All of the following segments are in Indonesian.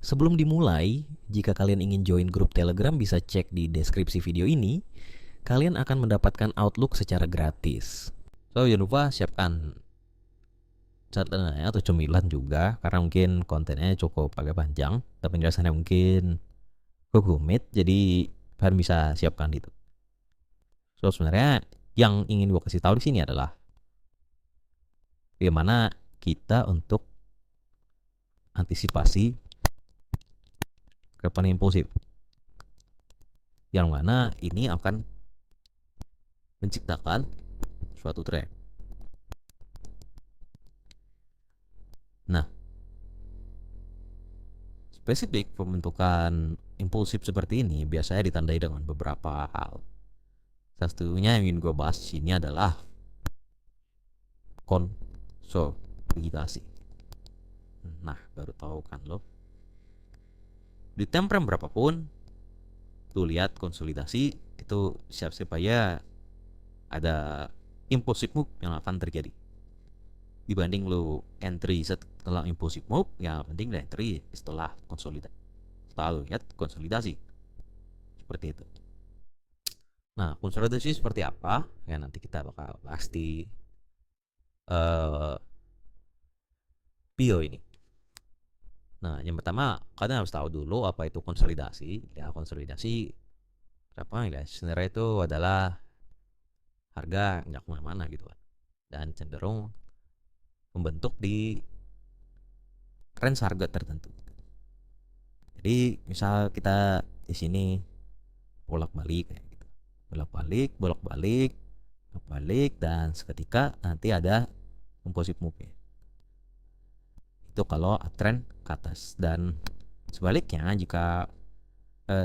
Sebelum dimulai, jika kalian ingin join grup Telegram bisa cek di deskripsi video ini. Kalian akan mendapatkan Outlook secara gratis. So, jangan lupa siapkan catatan atau cemilan juga, karena mungkin kontennya cukup agak panjang dan penjelasannya mungkin rumit, jadi kalian bisa siapkan itu. So, sebenarnya yang ingin gue kasih tahu di sini adalah bagaimana kita untuk antisipasi kekerapan impulsif, yang mana ini akan menciptakan suatu tren. Nah, spesifik pembentukan impulsif seperti ini biasanya ditandai dengan beberapa hal. Salah satunya yang ingin gue bahas di sini adalah konsolidasi. Nah, baru tahu kan lo? Di temprem berapapun, tuh lihat konsolidasi itu siap-siap aja ada impulsive move yang akan terjadi. Dibanding lo entry setelah impulsive move, ya mending entry setelah konsolidasi. Setelah lo lihat konsolidasi. Seperti itu. Nah, konsolidasi seperti apa? Ya nanti kita bakal bahas di bio ini. Nah, yang pertama kalian harus tahu dulu apa itu konsolidasi. Ya, konsolidasi apa ya? Sebenarnya itu adalah harga nggak kemana-mana gitu kan, dan cenderung membentuk di range harga tertentu. Jadi misal kita di sini bolak-balik kayak gitu, bolak-balik, bolak-balik, bolak-balik, dan seketika nanti ada impulsive move. Itu kalau trend ke atas, dan sebaliknya jika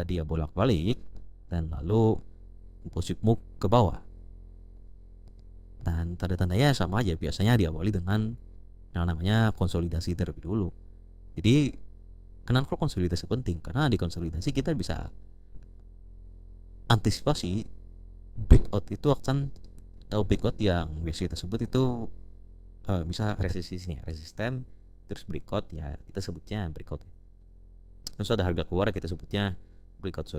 dia bolak-balik dan lalu impulsive move ke bawah, dan tanda-tandanya sama aja, biasanya diawali dengan yang namanya konsolidasi terlebih dulu. Jadi kenapa konsolidasi penting? Karena di konsolidasi kita bisa antisipasi breakout itu akan, atau breakout yang biasa kita sebut itu bisa resisten, terus breakout ya kita sebutnya breakout. Terus ada harga keluar kita sebutnya breakout,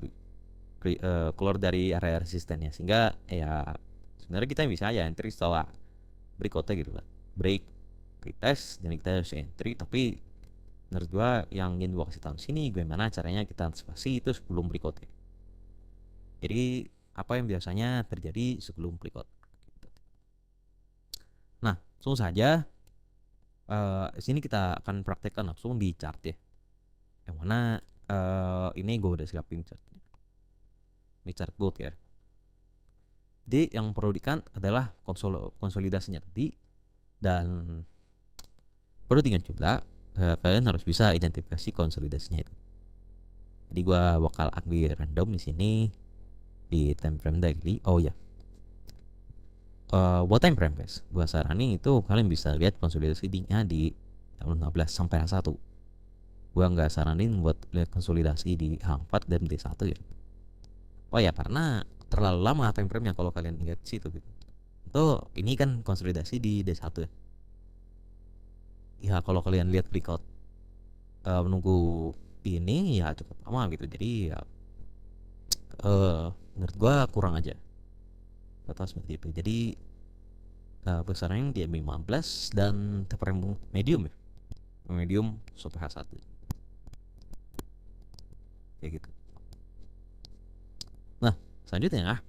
keluar dari area resistennya, sehingga ya sebenarnya kita bisa ya entry setelah breakoutnya gitu kan, break retest dan kita harus entry. Tapi menurut gua yang ingin gua kasih tahu sini gimana caranya kita antisipasi itu sebelum breakoutnya. Jadi apa yang biasanya terjadi sebelum breakout. Nah, langsung saja sini kita akan praktekkan langsung di chart ya, yang mana ini gue udah siapin chartnya, ini chart gold ya. Jadi yang perlu dikan adalah konsolidasinya tadi, dan perlu diingat juga kalian harus bisa identifikasi konsolidasinya itu. Jadi gue bakal ambil random di sini di time frame daily. Oh ya, buat time frame guys, gue saranin itu kalian bisa lihat konsolidasinya di tahun 15 sampai H1. Gue nggak saranin buat lihat konsolidasi di H4 dan D1 ya. Oh ya, karena terlalu lama time frame nya kalau kalian lihat situ gitu. Itu ini kan konsolidasi di D1 ya. Ya kalau kalian lihat breakout menunggu ini ya cukup lama gitu. Jadi ya menurut gue kurang aja atau seperti itu. Jadi besarannya di 15 dan time frame medium ya, medium sampai H1 kayak gitu. Nah, selanjutnya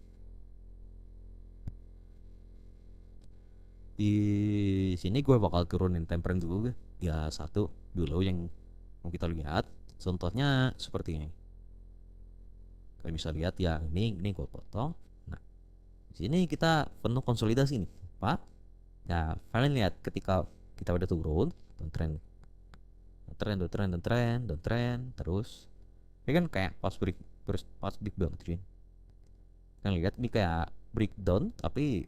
di sini gue bakal turunin time frame dulu ya, satu dulu yang mau kita lihat. Contohnya seperti ini, kalian bisa lihat ya, ini gue potong. Nah, di sini kita penuh konsolidasi nih pak ya. Kalian lihat ketika kita udah turun downtrend, downtrend terus ini kan kayak pas break, terus pas big banget cuy. Kan lihat ini kayak breakdown tapi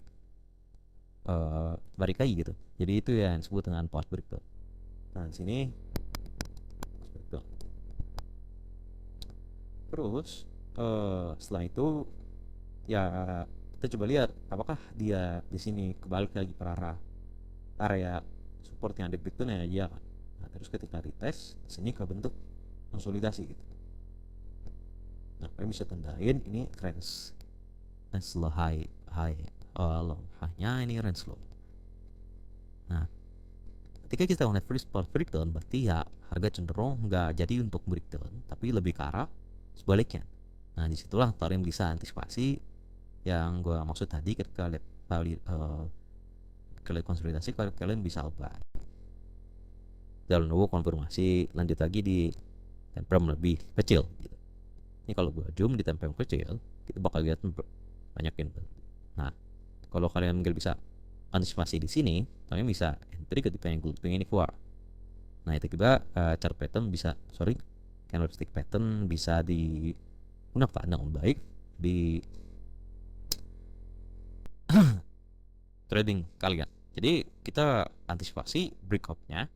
balik lagi gitu. Jadi itu yang disebut dengan pause breakdown. Nah, di sini breakdown. Terus setelah itu ya kita coba lihat apakah dia di sini kebalik lagi ke arah area support yang ada breakdown ya, iya kan. Nah, terus ketika retest sini kebentuk konsolidasi gitu. Nah, kalian bisa tandain ini range low high low high-nya ini range low. Nah, ketika kita melihat first pulse breakdown, berarti ya harga cenderung nggak jadi untuk breakdown, tapi lebih ke arah sebaliknya. Nah, disitulah kalian bisa antisipasi yang gue maksud tadi. Ketika lihat konsolidasi, kalian bisa buy dan nunggu konfirmasi lanjut lagi di time frame lebih kecil gitu. Ini kalau gue zoom di time frame kecil, kita bakal lihat banyakin. Nah, kalau kalian nggak bisa antisipasi di sini, kalian bisa entry ketika yang grouping ini keluar. Nah, itu juga chart pattern bisa, candlestick pattern bisa digunakan dengan baik di trading kalian. Jadi kita antisipasi breakoutnya,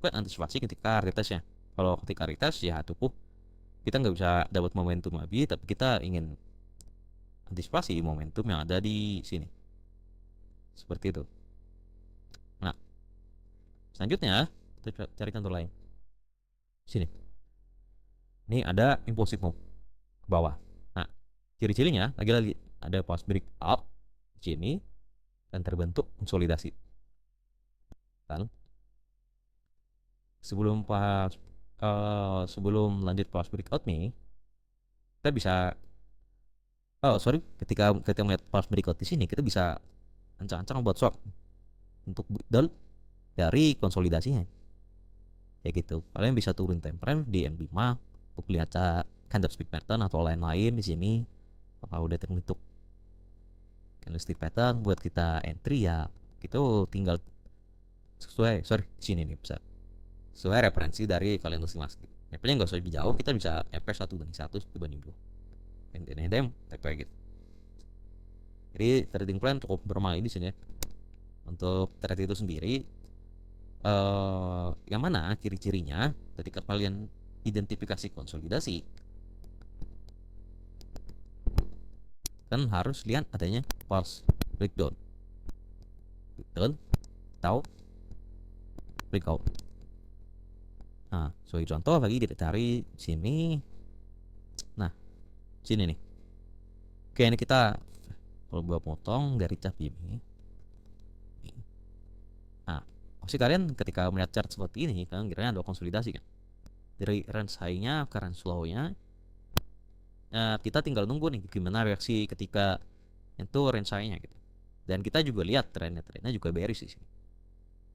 bukan antisipasi ketika retestnya. Kalau ketika retest ya tuh kita nggak bisa dapat momentum lebih, tapi kita ingin antisipasi momentum yang ada di sini, seperti itu. Nah, selanjutnya kita cari contoh lain. Sini, ini ada impulsive move ke bawah. Nah, ciri-cirinya lagi-lagi ada pulse breakout di sini dan terbentuk konsolidasi. Kan? Sebelum lanjut pulse breakout nih, kita bisa ketika kita melihat pulse breakout di sini, kita bisa ancang-ancang buat short untuk dari konsolidasinya. Kayak gitu. Kalian bisa turun time frame di M5 untuk lihat candlestick pattern atau lain-lain di sini. Apakah udah terbentuk candlestick pattern buat kita entry, ya itu tinggal sesuai sini nih bisa sesuai referensi dari kalian masing-masing. F-nya nggak usah lebih jauh, kita bisa FP 1:1, 1:2 NTM kayak gitu. Jadi trading plan cukup bermain di sini ya. Untuk trade itu sendiri, yang mana ciri-cirinya ketika kalian identifikasi konsolidasi, kan harus lihat adanya pulse breakdown atau breakout. Nah, sebagai contoh lagi kita cari sini. Nah, sini nih. Oke, ini kita kalau gua potong dari chart ini. Nah, pasti kalian ketika melihat chart seperti ini kan kira-kira ada konsolidasi kan. Dari range high-nya ke range low-nya. Kita tinggal nunggu nih gimana reaksi ketika itu range high-nya gitu. Dan kita juga lihat trennya juga bearish di sini.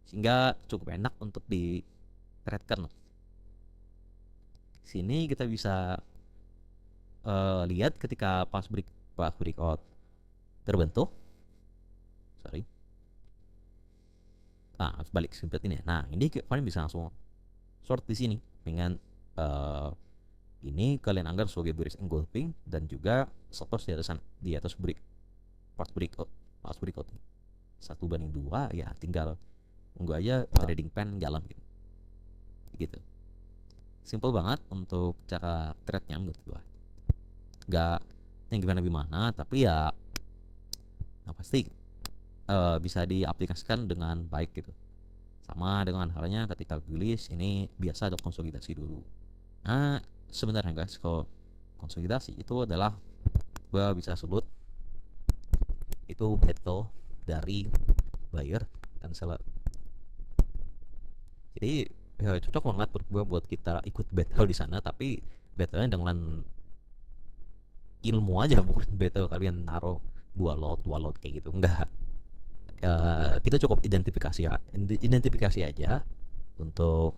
Sehingga cukup enak untuk di trade kan. Sini kita bisa lihat ketika pas breakout terbentuk. Nah, balik seperti ini. Nah, ini kalian bisa langsung short di sini dengan ini kalian anggap sebagai bearish engulfing dan juga stop loss di atas pas breakout 1:2, ya tinggal tunggu aja trading plan jalan gitu. Simple banget untuk cara trade-nya menurut gua. Nggak yang gimana, tapi ya pasti bisa diaplikasikan dengan baik gitu. Sama dengan halnya ketika rilis ini biasa ada konsolidasi dulu. Nah, sebenarnya guys, kalau konsolidasi itu adalah gua bisa sebut itu battle dari buyer dan seller. Jadi ya cocok banget buat gua buat kita ikut battle di sana, tapi battlenya dengan ilmu aja, bukan battle kalian naruh dua lot kayak gitu, enggak. Kita cukup identifikasi aja untuk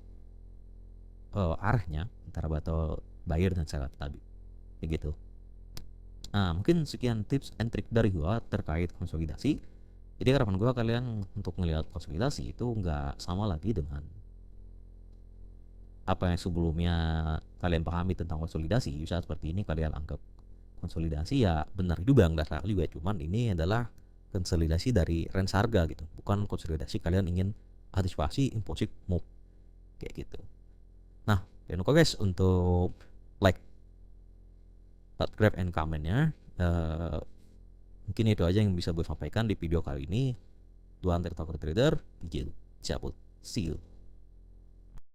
arahnya antara battle buyer dan seller tadi begitu. Nah, mungkin sekian tips and trick dari gua terkait konsolidasi. Jadi harapan gua kalian untuk melihat konsolidasi itu nggak sama lagi dengan apa yang sebelumnya kalian pahami tentang konsolidasi. Bisa seperti ini kalian anggap konsolidasi, ya benar juga, nggak salah juga, cuman ini adalah konsolidasi dari range harga gitu, bukan konsolidasi kalian ingin antisipasi impulsive move kayak gitu. Nah, jangan lupa guys untuk like, subscribe, and comment-nya. Mungkin itu aja yang bisa gue sampaikan di video kali ini. Dua Trader, DJ cabut. See you.